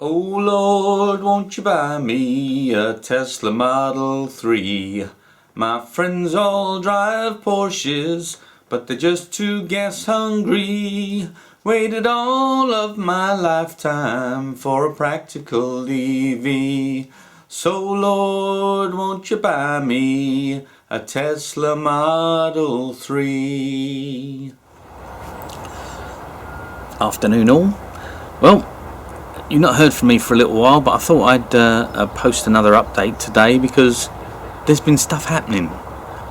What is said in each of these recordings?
Oh Lord, won't you buy me a Tesla Model 3? My friends all drive Porsches, but they're just too gas hungry. Waited all of my lifetime for a practical EV. So Lord, won't you buy me a Tesla Model 3? Afternoon all. Well, you've not heard from me for a little while, but I thought I'd post another update today because there's been stuff happening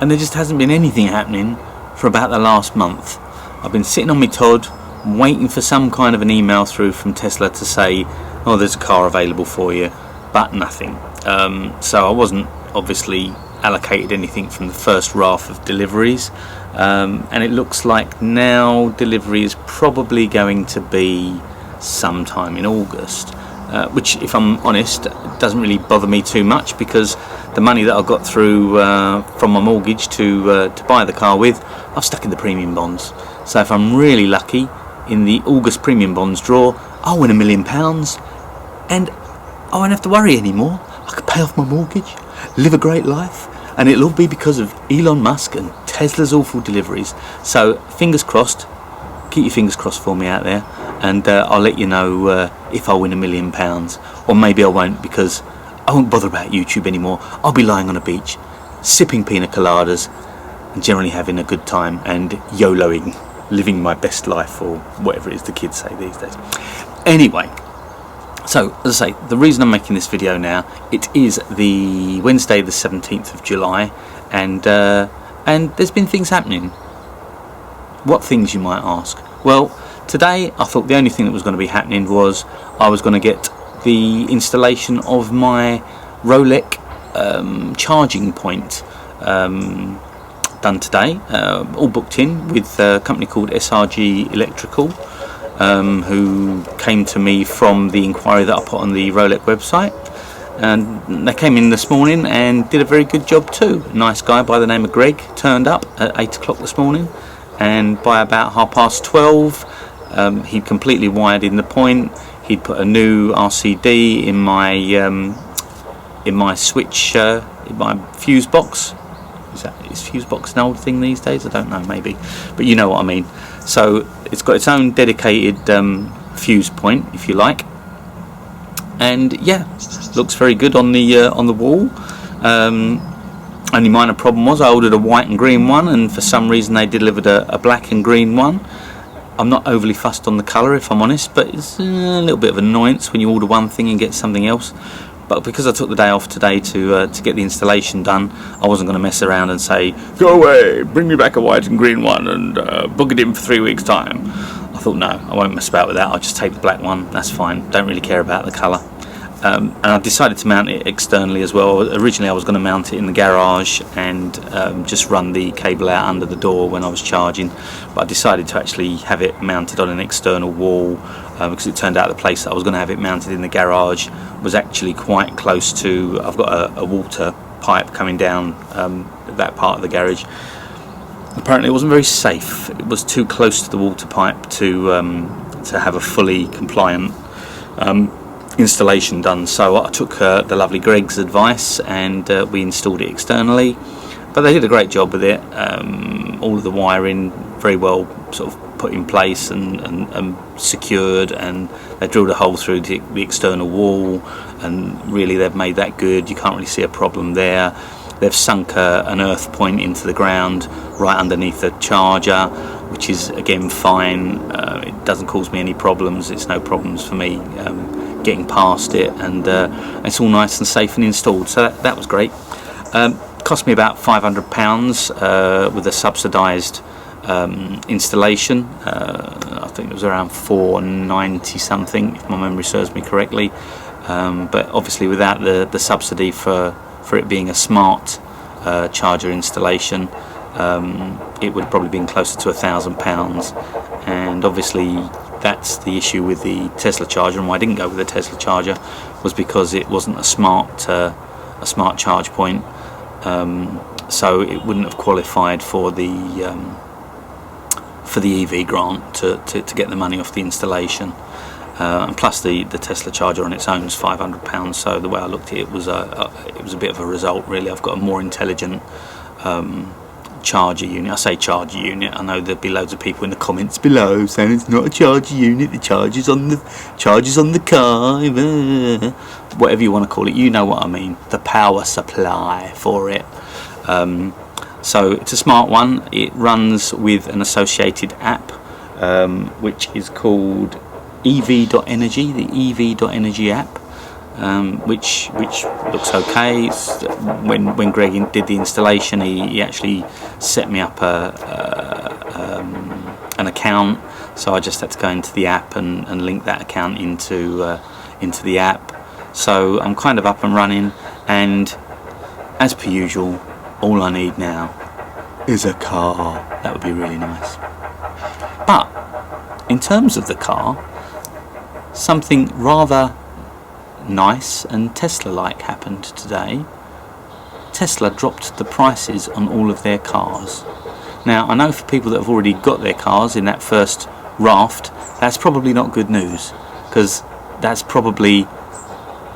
and there just hasn't been anything happening for about the last month. I've been sitting on my Todd waiting for some kind of an email through from Tesla to say, oh, there's a car available for you, but nothing. So I wasn't obviously allocated anything from the first raft of deliveries, and it looks like now delivery is probably going to be sometime in August, which, if I'm honest, doesn't really bother me too much because the money that I got through from my mortgage to buy the car with, I've stuck in the premium bonds. So if I'm really lucky in the August premium bonds draw, I'll win £1 million and I won't have to worry anymore. I can pay off my mortgage, live a great life, and it'll all be because of Elon Musk and Tesla's awful deliveries. So fingers crossed, keep your fingers crossed for me out there, and I'll let you know if I win £1 million, or maybe I won't, because I won't bother about YouTube anymore. I'll be lying on a beach, sipping pina coladas, and generally having a good time and YOLOing, living my best life, or whatever it is the kids say these days. Anyway, so as I say, the reason I'm making this video now, it is the Wednesday the 17th of July, and there's been things happening. What things, you might ask? Well, today I thought the only thing that was going to be happening was I was going to get the installation of my Rolex charging point done today, all booked in with a company called SRG Electrical, who came to me from the inquiry that I put on the Rolex website, and they came in this morning and did a very good job too. A nice guy by the name of Greg turned up at 8 o'clock this morning, and by about 12:30 he'd completely wired in the point. He'd put a new RCD in my switch, in my fuse box. Is fuse box an old thing these days? I don't know, maybe, but you know what I mean. So it's got its own dedicated fuse point, if you like, and yeah, looks very good on the wall. Only minor problem was I ordered a white and green one, and for some reason they delivered a black and green one. I'm not overly fussed on the colour, if I'm honest, but it's a little bit of annoyance when you order one thing and get something else. But because I took the day off today to get the installation done, I wasn't going to mess around and say, go away, bring me back a white and green one and book it in for 3 weeks' time. I thought, no, I won't mess about with that. I'll just take the black one. That's fine. Don't really care about the colour. And I decided to mount it externally as well. Originally I was going to mount it in the garage and just run the cable out under the door when I was charging, but I decided to actually have it mounted on an external wall, because it turned out the place that I was going to have it mounted in the garage was actually quite close to, I've got a water pipe coming down that part of the garage. Apparently it wasn't very safe. It was too close to the water pipe to have a fully compliant installation done. So I took the lovely Greg's advice and we installed it externally, but they did a great job with it. All of the wiring very well sort of put in place and secured, and they drilled a hole through the external wall, and really they've made that good. You can't really see a problem there. They've sunk an earth point into the ground right underneath the charger, which is again fine. It doesn't cause me any problems. It's no problems for me getting past it, and it's all nice and safe and installed, so that was great. Cost me about £500 with a subsidised installation. I think it was around £490 something, if my memory serves me correctly, but obviously without the subsidy for it being a smart charger installation, it would have probably been closer to £1,000, and obviously that's the issue with the Tesla charger, and why I didn't go with the Tesla charger was because it wasn't a smart charge point, so it wouldn't have qualified for the EV grant to get the money off the installation. and plus the Tesla charger on its own is £500. So the way I looked at it was a bit of a result, really. I've got a more intelligent charger unit. I say charger unit, I know there'll be loads of people in the comments below saying it's not a charger unit, the charger's on the car, whatever you want to call it, you know what I mean, the power supply for it. So it's a smart one. It runs with an associated app, which is called EV.energy, the EV.energy app, which looks okay. When Greg did the installation, he actually set me up an account, so I just had to go into the app and link that account into the app. So I'm kind of up and running, and as per usual, all I need now is a car. That would be really nice. But in terms of the car, something rather nice and Tesla-like happened today. Tesla dropped the prices on all of their cars. Now, I know for people that have already got their cars in that first raft, that's probably not good news, because that's probably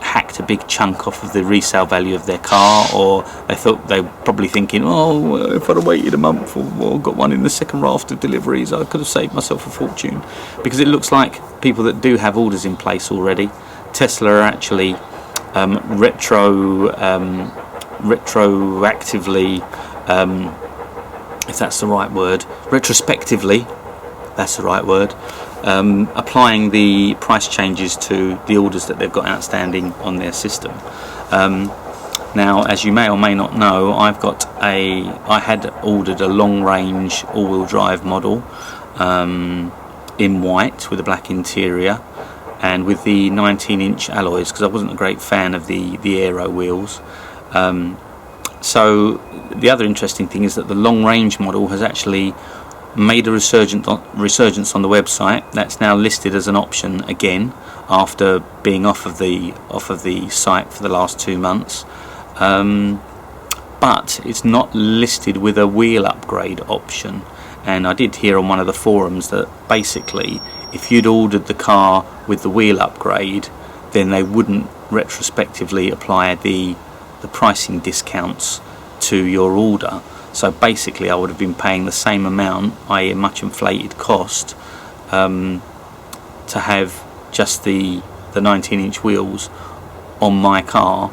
hacked a big chunk off of the resale value of their car, or they were probably thinking, oh, if I'd have waited a month or got one in the second raft of deliveries, I could have saved myself a fortune. Because it looks like people that do have orders in place already, Tesla are actually retroactively, if that's the right word, retrospectively, that's the right word, applying the price changes to the orders that they've got outstanding on their system. Now, as you may or may not know, I had ordered a long-range all-wheel drive model in white with a black interior and with the 19-inch alloys, because I wasn't a great fan of the aero wheels. So the other interesting thing is that the long-range model has actually made a resurgence on the website. That's now listed as an option again after being off of the site for the last 2 months. But it's not listed with a wheel upgrade option. And I did hear on one of the forums that basically if you'd ordered the car with the wheel upgrade, then they wouldn't retrospectively apply the pricing discounts to your order. So basically I would have been paying the same amount, i.e. a much inflated cost, to have just the 19-inch wheels on my car,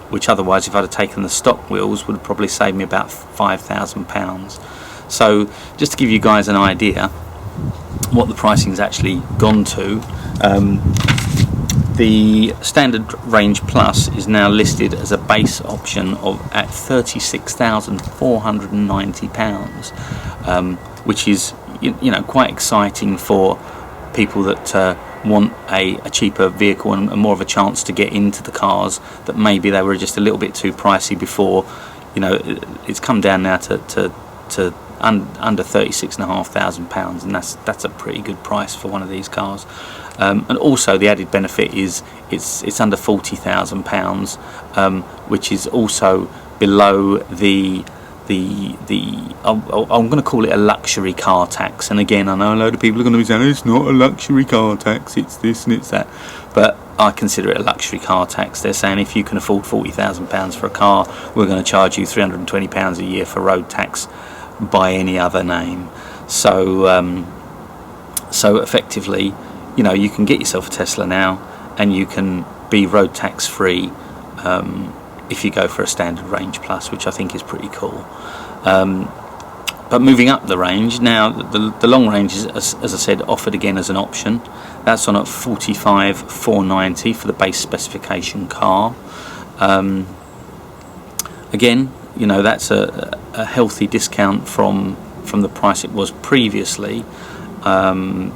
which otherwise, if I'd have taken the stock wheels, would have probably saved me about £5,000. So just to give you guys an idea what the pricing's actually gone to, the standard range plus is now listed as a base option at £36,490, which is quite exciting for people that want a cheaper vehicle and more of a chance to get into the cars that maybe they were just a little bit too pricey before. It's come down now to under £36,500, and that's a pretty good price for one of these cars. And also the added benefit is it's under £40,000, which is also below the I'm going to call it a luxury car tax. And again, I know a load of people are going to be saying it's not a luxury car tax, it's this and it's that, but I consider it a luxury car tax. They're saying if you can afford £40,000 for a car, we're going to charge you £320 a year for road tax by any other name. So effectively, you can get yourself a Tesla now, and you can be road tax free if you go for a standard range plus, which I think is pretty cool. But moving up the range now, the long range is, as I said, offered again as an option. That's on at $45,490 for the base specification car. Again, that's a healthy discount from the price it was previously, and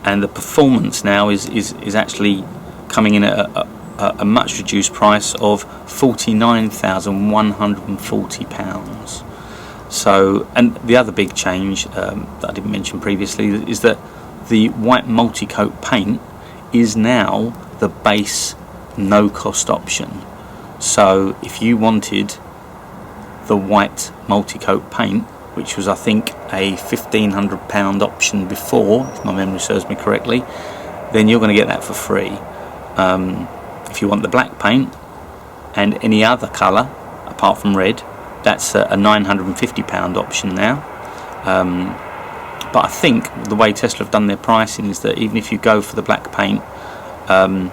the performance now is actually coming in at a much reduced price of £49,140. So, and the other big change that I didn't mention previously is that the white multi-coat paint is now the base no-cost option. So if you wanted the white multi-coat paint, which was I think a £1,500 option before, if my memory serves me correctly, then you're going to get that for free. If you want the black paint and any other colour apart from red, that's a £950 option now. But I think the way Tesla have done their pricing is that even if you go for the black paint on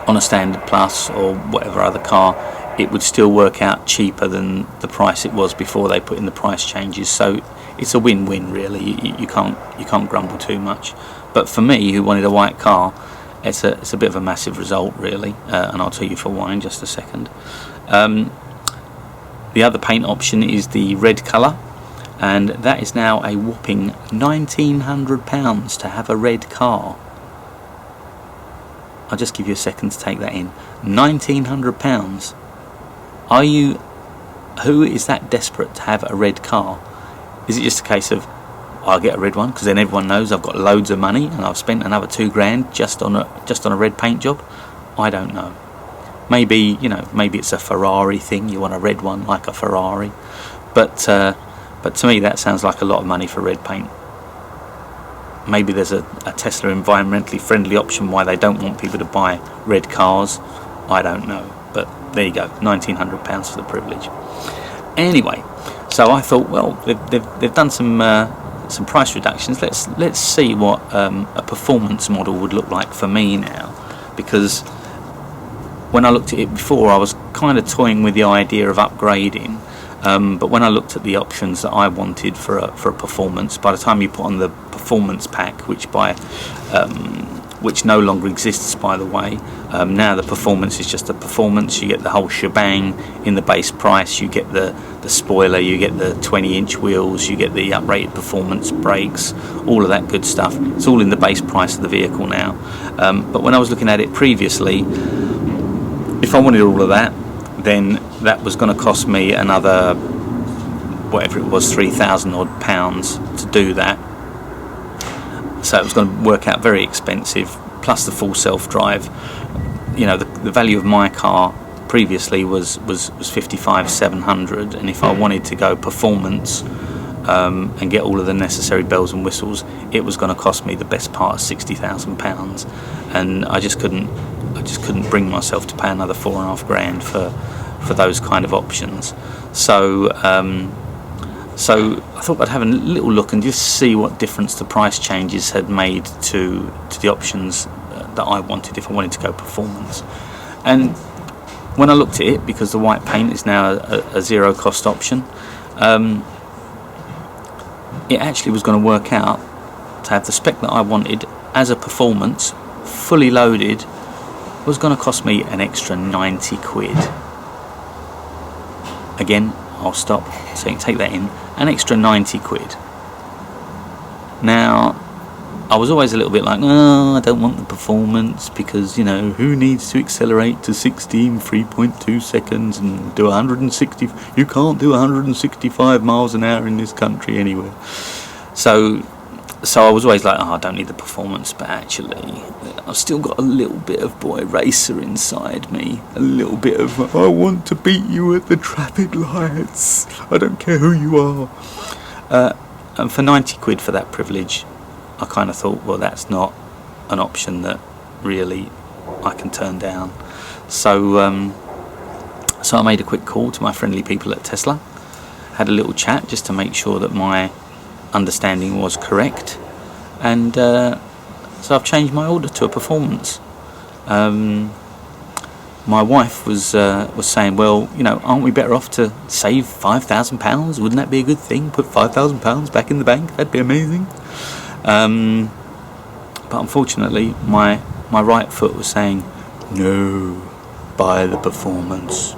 a Standard Plus or whatever other car, it would still work out cheaper than the price it was before they put in the price changes. So it's a win-win really. You can't grumble too much. But for me, who wanted a white car, it's a bit of a massive result really, and I'll tell you for why in just a second. The other paint option is the red colour, and that is now a whopping £1,900 to have a red car. I'll just give you a second to take that in. £1,900. Who is that desperate to have a red car? Is it just a case of, I'll get a red one because then everyone knows I've got loads of money and I've spent another £2,000 just on a red paint job? I don't know. Maybe it's a Ferrari thing. You want a red one like a Ferrari, but to me that sounds like a lot of money for red paint. Maybe there's a Tesla environmentally friendly option why they don't want people to buy red cars. I don't know, but there you go, £1,900 for the privilege. Anyway, so I thought, well, they've done some price reductions. Let's see what a performance model would look like for me now, because when I looked at it before, I was kind of toying with the idea of upgrading. But when I looked at the options that I wanted for a performance, by the time you put on the performance pack, which no longer exists by the way, now the performance is just a performance. You get the whole shebang in the base price. You get the spoiler, you get the 20-inch wheels, you get the uprated performance brakes, all of that good stuff. It's all in the base price of the vehicle now. But when I was looking at it previously, if I wanted all of that, then that was going to cost me another, whatever it was, £3,000 odd pounds to do that. So it was going to work out very expensive, plus the full self-drive. The value of my car previously was 55,700, and if I wanted to go performance and get all of the necessary bells and whistles, it was going to cost me the best part of £60,000, and I just couldn't bring myself to pay another £4,500 for those kind of options. So I thought I'd have a little look and just see what difference the price changes had made to the options that I wanted if I wanted to go performance. And when I looked at it, because the white paint is now a zero cost option, it actually was going to work out to have the spec that I wanted as a performance, fully loaded, was going to cost me an extra 90 quid. Again, I'll stop so you can take that in, an extra 90 quid. Now, I was always a little bit like, I don't want the performance because, who needs to accelerate to 60 in 3.2 seconds and do 160, you can't do 165 miles an hour in this country anywhere. So I was always like, I don't need the performance, but actually I've still got a little bit of boy racer inside me, a little bit of, I want to beat you at the traffic lights, I don't care who you are. And for 90 quid for that privilege, I kind of thought, well, that's not an option that really I can turn down. So I made a quick call to my friendly people at Tesla, had a little chat just to make sure that my understanding was correct, and so I've changed my order to a performance. My wife was saying, well, aren't we better off to save £5,000? Wouldn't that be a good thing? Put £5,000 back in the bank? That'd be amazing. But unfortunately, my right foot was saying, no, buy the performance.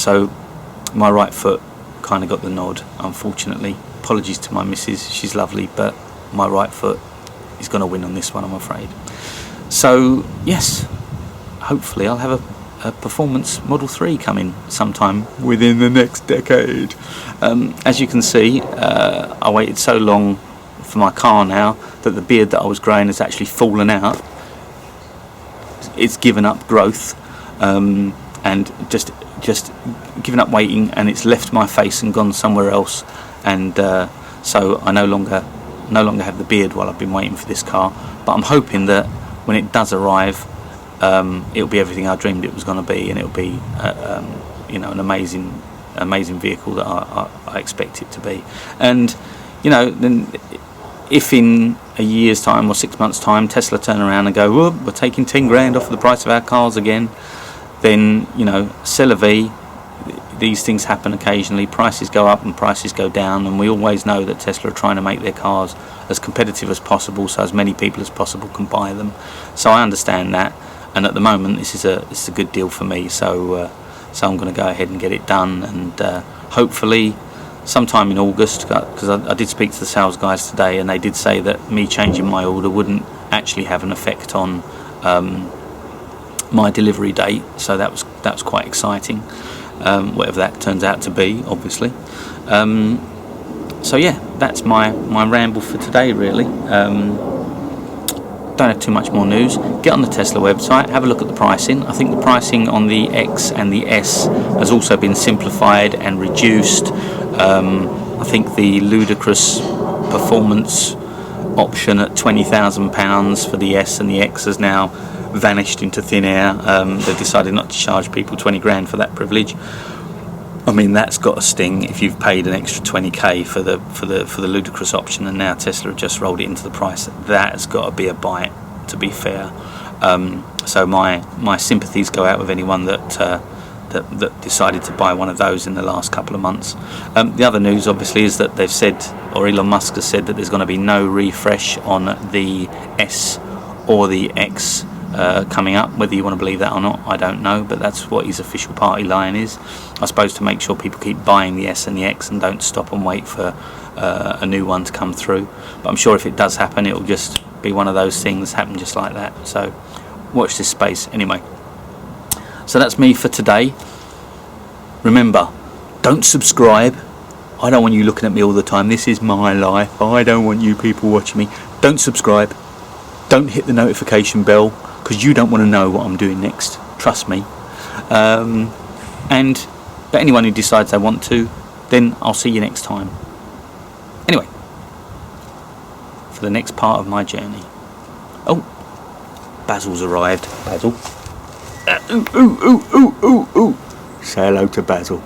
So my right foot kind of got the nod, unfortunately. Apologies to my missus, she's lovely, but my right foot is going to win on this one, I'm afraid. So yes, hopefully I'll have a performance Model 3 coming sometime within the next decade. As you can see, I waited so long for my car now that the beard that I was growing has actually fallen out. It's given up growth, and just given up waiting, and it's left my face and gone somewhere else, and so I no longer have the beard while I've been waiting for this car. But I'm hoping that when it does arrive, it'll be everything I dreamed it was going to be, and it'll be you know, an amazing vehicle that I expect it to be. And you know, then if in a year's time or 6 months' time Tesla turn around and go, whoop, we're taking 10 grand off of the price of our cars again, then, you know, c'est la vie. These things happen occasionally. Prices go up and prices go down, and we always know that Tesla are trying to make their cars as competitive as possible, so as many people as possible can buy them. So I understand that, and at the moment this is a good deal for me. So I'm going to go ahead and get it done, and hopefully sometime in August, because I did speak to the sales guys today, and they did say that me changing my order wouldn't actually have an effect on my delivery date. So that was quite exciting, whatever that turns out to be, obviously. So yeah, that's my ramble for today, really. Don't have too much more news. Get on the Tesla website, have a look at the pricing. I think the pricing on the X and the S has also been simplified and reduced. I think the ludicrous performance option at £20,000 for the S and the X has now vanished into thin air. They've decided not to charge people 20 grand for that privilege. I mean, that's got a sting if you've paid an extra 20k for the ludicrous option, and now Tesla have just rolled it into the price. That's got to be a bite, to be fair. So my sympathies go out with anyone that decided to buy one of those in the last couple of months. The other news, obviously, is that they've said, or Elon Musk has said, that there's going to be no refresh on the S or the X coming up. Whether you want to believe that or not, I don't know, but that's what his official party line is. I suppose to make sure people keep buying the S and the X and don't stop and wait for a new one to come through. But I'm sure if it does happen, it'll just be one of those things, happen just like that. So watch this space. Anyway, so that's me for today. Remember, don't subscribe. I don't want you looking at me all the time. This is my life. I don't want you people watching me. Don't subscribe. Don't hit the notification bell, because you don't want to know what I'm doing next. Trust me. But anyone who decides they want to, then I'll see you next time. Anyway, for the next part of my journey. Oh, Basil's arrived. Basil. Ooh. Say hello to Basil.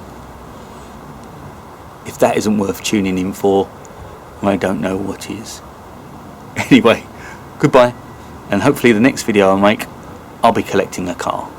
If that isn't worth tuning in for, I don't know what is. Anyway, goodbye, and hopefully the next video I make, I'll be collecting a car.